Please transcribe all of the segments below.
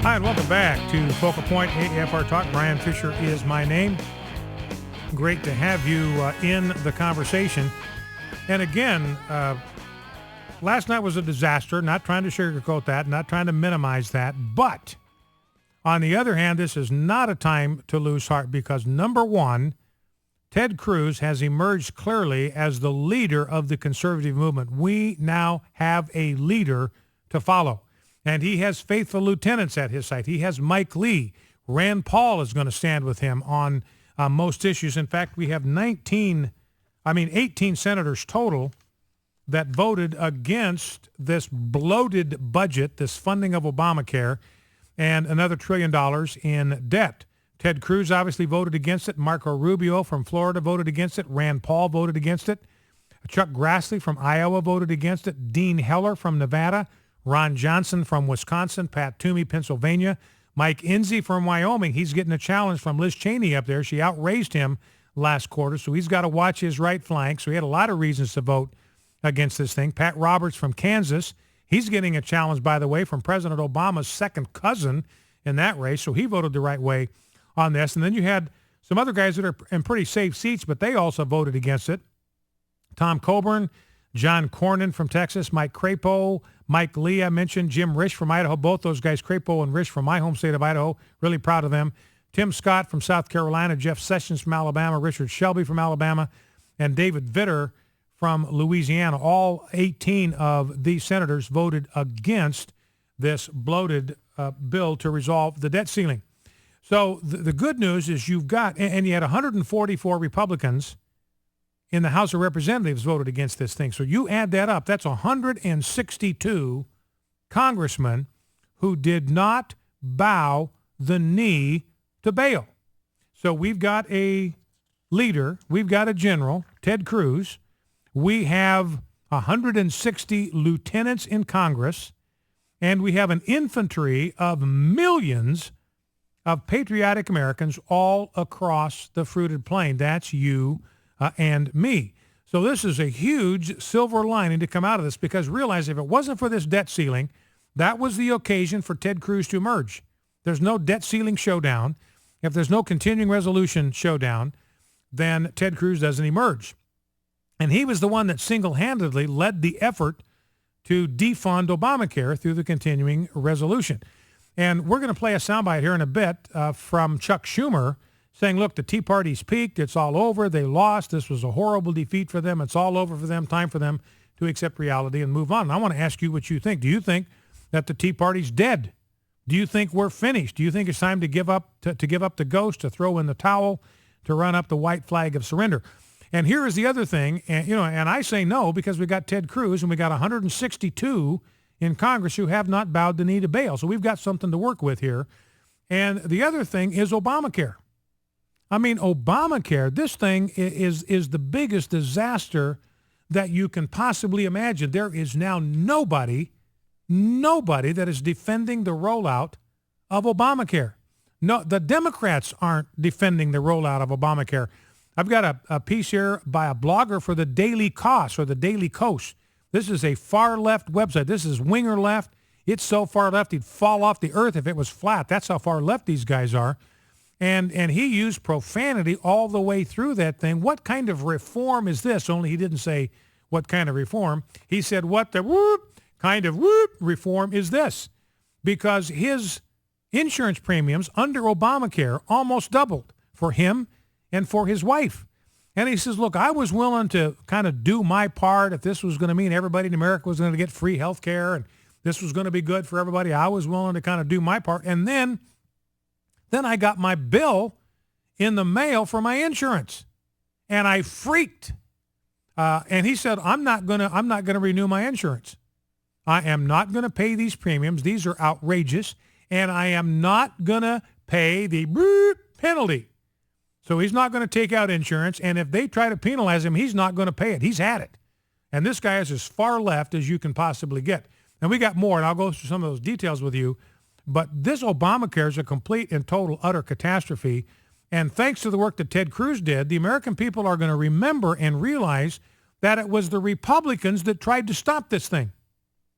Hi, and welcome back to Focal Point AFR Talk. Brian Fisher is my name. Great to have you in the conversation. And again, last night was a disaster. Not trying to sugarcoat that, not trying to minimize that. But on the other hand, this is not a time to lose heart because, number one, Ted Cruz has emerged clearly as the leader of the conservative movement. We now have a leader to follow. And he has faithful lieutenants at his side. He has Mike Lee. Rand Paul is going to stand with him on most issues. In fact, we have 18 senators total that voted against this bloated budget, this funding of Obamacare, and another $1 trillion in debt. Ted Cruz obviously voted against it. Marco Rubio from Florida voted against it. Rand Paul voted against it. Chuck Grassley from Iowa voted against it. Dean Heller from Nevada. Ron Johnson from Wisconsin, Pat Toomey, Pennsylvania, Mike Enzi from Wyoming. He's getting a challenge from Liz Cheney up there. She outraised him last quarter, so he's got to watch his right flank. So he had a lot of reasons to vote against this thing. Pat Roberts from Kansas. He's getting a challenge, by the way, from President Obama's second cousin in that race, so he voted the right way on this. And then you had some other guys that are in pretty safe seats, but they also voted against it. Tom Coburn, John Cornyn from Texas, Mike Crapo, Mike Lee, I mentioned, Jim Risch from Idaho, both those guys, Crapo and Risch from my home state of Idaho, really proud of them. Tim Scott from South Carolina, Jeff Sessions from Alabama, Richard Shelby from Alabama, and David Vitter from Louisiana. All 18 of these senators voted against this bloated bill to resolve the debt ceiling. So the good news is you've got, and you had 144 Republicans in the House of Representatives voted against this thing. So you add that up, that's 162 congressmen who did not bow the knee to bail. So we've got a leader, we've got a general, Ted Cruz. We have 160 lieutenants in Congress, and we have an infantry of millions of patriotic Americans all across the fruited plain. That's you and me. So this is a huge silver lining to come out of this, because realize if it wasn't for this debt ceiling, that was the occasion for Ted Cruz to emerge. There's no debt ceiling showdown. If there's no continuing resolution showdown, then Ted Cruz doesn't emerge. And he was the one that single-handedly led the effort to defund Obamacare through the continuing resolution. And we're going to play a soundbite here in a bit from Chuck Schumer saying, look, the Tea Party's peaked. It's all over. They lost. This was a horrible defeat for them. It's all over for them. Time for them to accept reality and move on. And I want to ask you what you think. Do you think that the Tea Party's dead? Do you think we're finished? Do you think it's time to give up the ghost, to throw in the towel, to run up the white flag of surrender? And here is the other thing, and I say no, because we got Ted Cruz and we got 162 in Congress who have not bowed the knee to bail. So we've got something to work with here. And the other thing is Obamacare. I mean, Obamacare, this thing is the biggest disaster that you can possibly imagine. There is now nobody that is defending the rollout of Obamacare. No, the Democrats aren't defending the rollout of Obamacare. I've got a piece here by a blogger for the Daily Kos or the Daily Kos. This is a far left website. This is winger left. It's so far left he'd fall off the earth if it was flat. That's how far left these guys are. And he used profanity all the way through that thing. What kind of reform is this? Only he didn't say what kind of reform. He said, what the kind of reform is this? Because his insurance premiums under Obamacare almost doubled for him and for his wife. And he says, look, I was willing to kind of do my part if this was going to mean everybody in America was going to get free health care and this was going to be good for everybody. I was willing to kind of do my part. And then I got my bill in the mail for my insurance, and I freaked. And he said, I'm not gonna renew my insurance. I am not gonna pay these premiums. These are outrageous, and I am not gonna pay the penalty. So he's not gonna take out insurance, and if they try to penalize him, he's not gonna pay it. He's had it. And this guy is as far left as you can possibly get. And we got more, and I'll go through some of those details with you. But this Obamacare is a complete and total, utter catastrophe. And thanks to the work that Ted Cruz did, the American people are going to remember and realize that it was the Republicans that tried to stop this thing.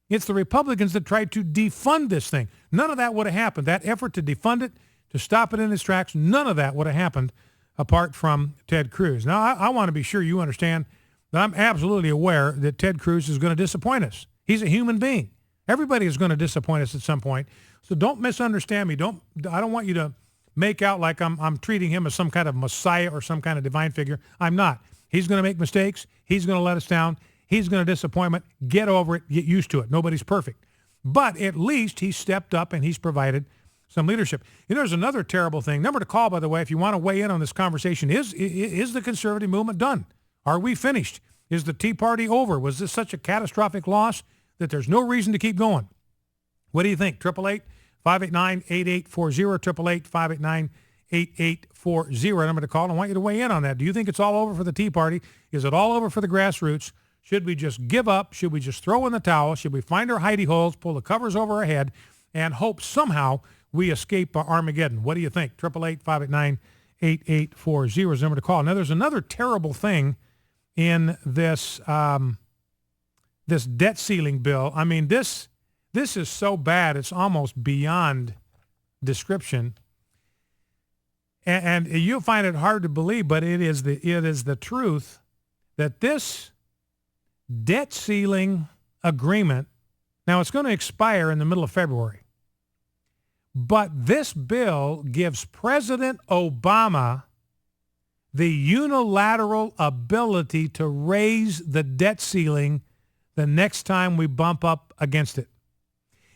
It's the Republicans that tried to defund this thing. None of that would have happened. That effort to defund it, to stop it in its tracks, none of that would have happened apart from Ted Cruz. Now, I want to be sure you understand that I'm absolutely aware that Ted Cruz is going to disappoint us. He's a human being. Everybody is going to disappoint us at some point. So don't misunderstand me. I don't want you to make out like I'm treating him as some kind of messiah or some kind of divine figure. I'm not. He's going to make mistakes. He's going to let us down. He's going to disappointment. Get over it. Get used to it. Nobody's perfect. But at least he stepped up and he's provided some leadership. There's another terrible thing. Number to call, by the way, if you want to weigh in on this conversation, is the conservative movement done? Are we finished? Is the Tea Party over? Was this such a catastrophic loss that there's no reason to keep going? What do you think? 888-589-8840, 888-589-8840, number to call. I want you to weigh in on that. Do you think it's all over for the Tea Party? Is it all over for the grassroots? Should we just give up? Should we just throw in the towel? Should we find our hidey holes, pull the covers over our head, and hope somehow we escape Armageddon? What do you think? 888-589-8840 is the number to call. Now, there's another terrible thing in this this debt ceiling bill. I mean, this is so bad, it's almost beyond description. And you'll find it hard to believe, but it is the truth that this debt ceiling agreement, now it's going to expire in the middle of February, but this bill gives President Obama the unilateral ability to raise the debt ceiling the next time we bump up against it.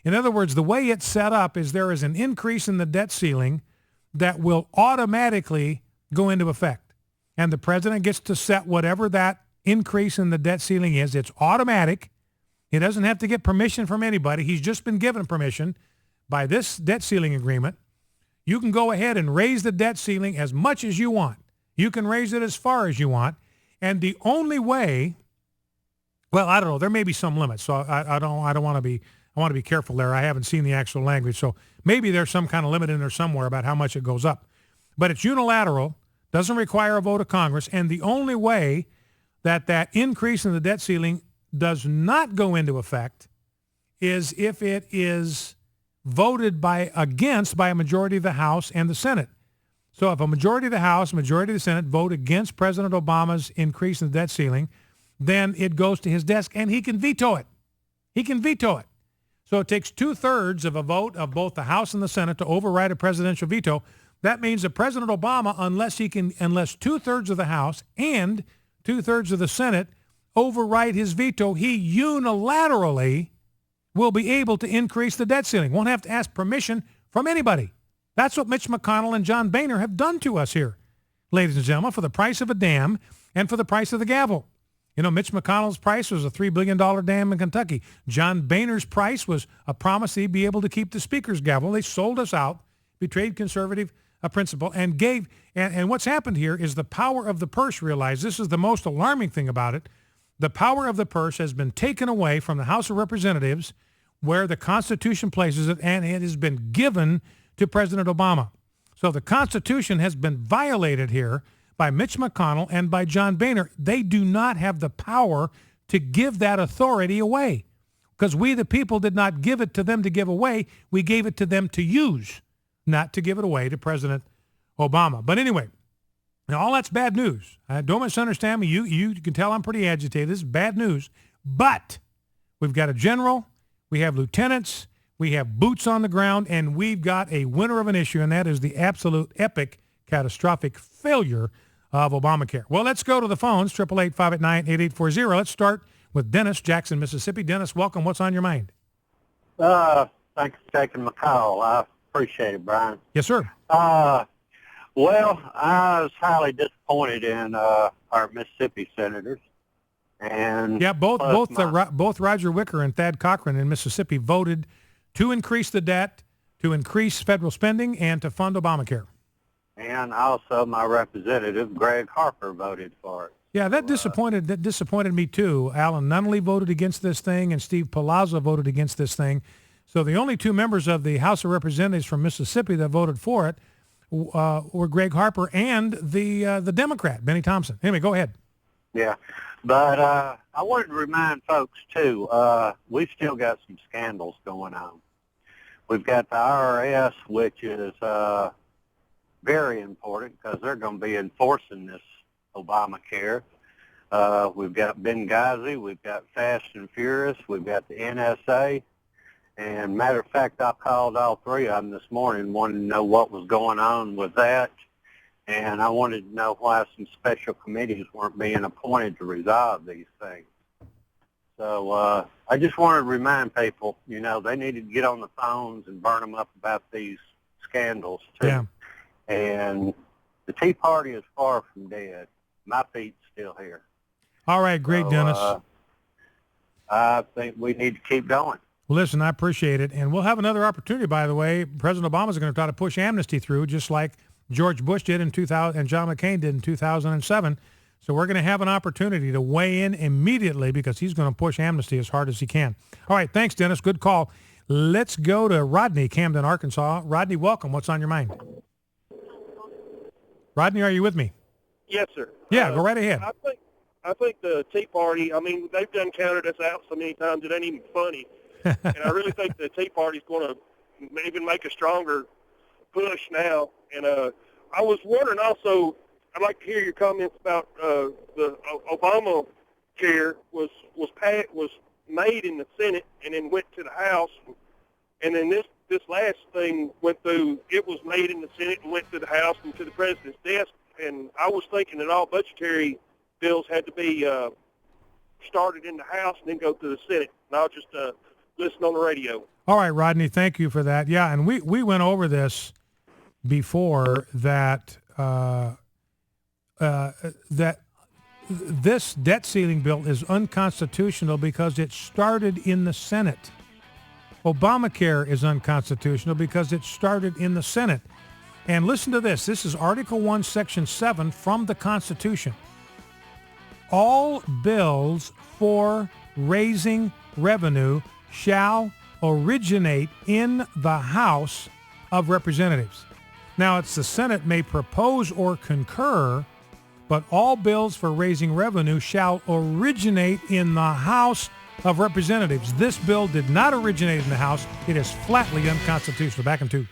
In other words, the way it's set up is there is an increase in the debt ceiling that will automatically go into effect. And the president gets to set whatever that increase in the debt ceiling is. It's automatic. He doesn't have to get permission from anybody. He's just been given permission by this debt ceiling agreement. You can go ahead and raise the debt ceiling as much as you want. You can raise it as far as you want. And the only way, well, I don't know, there may be some limits. So I want to be careful there. I haven't seen the actual language. So maybe there's some kind of limit in there somewhere about how much it goes up. But it's unilateral, doesn't require a vote of Congress. And the only way that increase in the debt ceiling does not go into effect is if it is voted against by a majority of the House and the Senate. So if a majority of the House, a majority of the Senate vote against President Obama's increase in the debt ceiling, then it goes to his desk and he can veto it. He can veto it. So it takes 2/3 of a vote of both the House and the Senate to override a presidential veto. That means that President Obama, unless 2/3 of the House and 2/3 of the Senate override his veto, he unilaterally will be able to increase the debt ceiling. Won't have to ask permission from anybody. That's what Mitch McConnell and John Boehner have done to us here, ladies and gentlemen, for the price of a dam and for the price of the gavel. Mitch McConnell's price was a $3 billion dam in Kentucky. John Boehner's price was a promise he'd be able to keep the speaker's gavel. They sold us out, betrayed conservative principle, and gave. And what's happened here is the power of the purse realized. This is the most alarming thing about it. The power of the purse has been taken away from the House of Representatives, where the Constitution places it, and it has been given to President Obama. So the Constitution has been violated here by Mitch McConnell and by John Boehner. They do not have the power to give that authority away because we, the people, did not give it to them to give away. We gave it to them to use, not to give it away to President Obama. But anyway, now all that's bad news. Don't misunderstand me. You can tell I'm pretty agitated. This is bad news. But we've got a general, we have lieutenants, we have boots on the ground, and we've got a winner of an issue, and that is the absolute epic, catastrophic failure of Obamacare. Well, let's go to the phones, 888-589-8840. Let's start with Dennis, Jackson, Mississippi. Dennis, welcome. What's on your mind? Thanks for taking my call. I appreciate it, Brian. Yes, sir. Well, I was highly disappointed in our Mississippi senators. And yeah, both Roger Wicker and Thad Cochran in Mississippi voted to increase the debt, to increase federal spending, and to fund Obamacare. And also my representative, Greg Harper, voted for it. Yeah, that disappointed me too. Alan Nunley voted against this thing, and Steve Palazzo voted against this thing. So the only two members of the House of Representatives from Mississippi that voted for it were Greg Harper and the Democrat, Benny Thompson. Anyway, go ahead. Yeah. But I wanted to remind folks, too, we've still got some scandals going on. We've got the IRS, which is very important because they're going to be enforcing this Obamacare. We've got Benghazi, we've got Fast and Furious, we've got the NSA. And matter of fact, I called all three of them this morning, wanted to know what was going on with that. And I wanted to know why some special committees weren't being appointed to resolve these things. So I just wanted to remind people, they need to get on the phones and burn them up about these scandals, too. Yeah. And the Tea Party is far from dead. My feet's still here. All right, great, So, Dennis. I think we need to keep going. Well, listen, I appreciate it. And we'll have another opportunity, by the way. President Obama is going to try to push amnesty through, just like George Bush did in 2000 and John McCain did in 2007. So we're going to have an opportunity to weigh in immediately because he's going to push amnesty as hard as he can. All right, thanks, Dennis. Good call. Let's go to Rodney, Camden, Arkansas. Rodney, welcome. What's on your mind? Rodney, are you with me? Yes, sir. Yeah, go right ahead. I think the Tea Party, they've done counted us out so many times it ain't even funny. And I really think the Tea Party's going to even make a stronger push now. And I was wondering also, I'd like to hear your comments about the Obama care was made in the Senate and then went to the House, and then this last thing went through. It was made in the Senate and went to the House and to the president's desk. And I was thinking that all budgetary bills had to be started in the House and then go to the Senate. And I'll just listen on the radio. All right, Rodney, thank you for that. Yeah, and we went over this before that that this debt ceiling bill is unconstitutional because it started in the Senate. Obamacare is unconstitutional because it started in the Senate. And listen to this. This is Article 1, Section 7 from the Constitution. All bills for raising revenue shall originate in the House of Representatives. Now, it's the Senate may propose or concur, but all bills for raising revenue shall originate in the House of Representatives. This bill did not originate in the House. It is flatly unconstitutional. Back in 2.